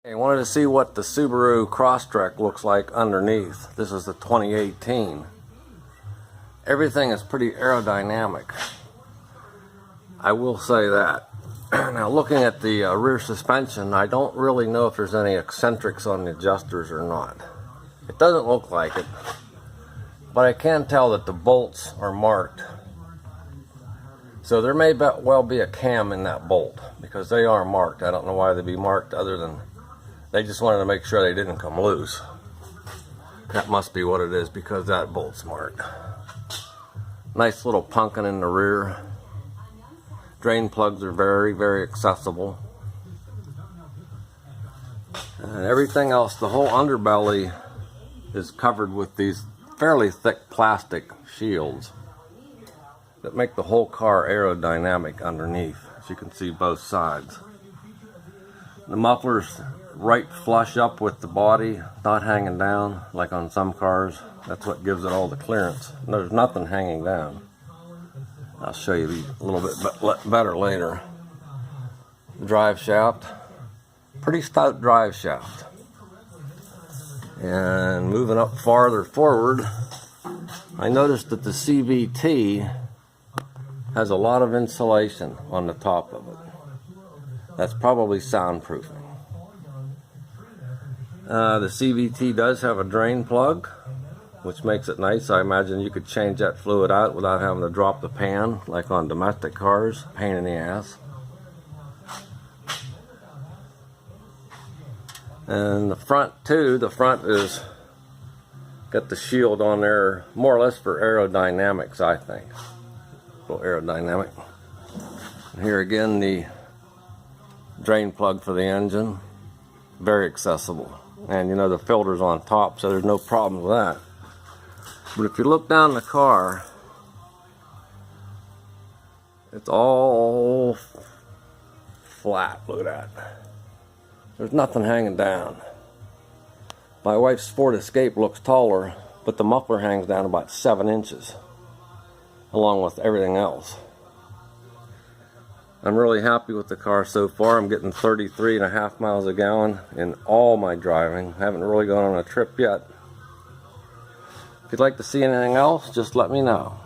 I wanted to see what the Subaru Crosstrek looks like underneath. This is the 2018. Everything is pretty aerodynamic. I will say that. Now looking at the rear suspension, I don't really know if there's any eccentrics on the adjusters or not. It doesn't look like it, but I can tell that the bolts are marked. So there may well be a cam in that bolt because they are marked. I don't know why they'd be marked other than they just wanted to make sure they didn't come loose. That must be what it is because that bolt's marked. Nice little pumpkin in the rear. Drain plugs are very, very accessible. And everything else, the whole underbelly is covered with these fairly thick plastic shields that make the whole car aerodynamic underneath, as you can see both sides. The muffler's right flush up with the body, not hanging down like on some cars. That's what gives it all the clearance. There's nothing hanging down. I'll show you a little bit better later. Drive shaft, pretty stout drive shaft. And moving up farther forward, I noticed that the CVT has a lot of insulation on the top of it. That's probably soundproofing. The CVT does have a drain plug, which makes it nice. I imagine you could change that fluid out without having to drop the pan, like on domestic cars. Pain in the ass. And the front too, the front is got the shield on there more or less for aerodynamics, I think. A little aerodynamic. And here again, the drain plug for the engine. Very accessible. And you know the filter's on top, so there's no problem with that. But if you look down the car, it's all flat. Look at that. There's nothing hanging down. My wife's Ford Escape looks taller, but the muffler hangs down about 7 inches, along with everything else. I'm really happy with the car so far. I'm getting 33.5 miles a gallon in all my driving. I haven't really gone on a trip yet. If you'd like to see anything else, just let me know.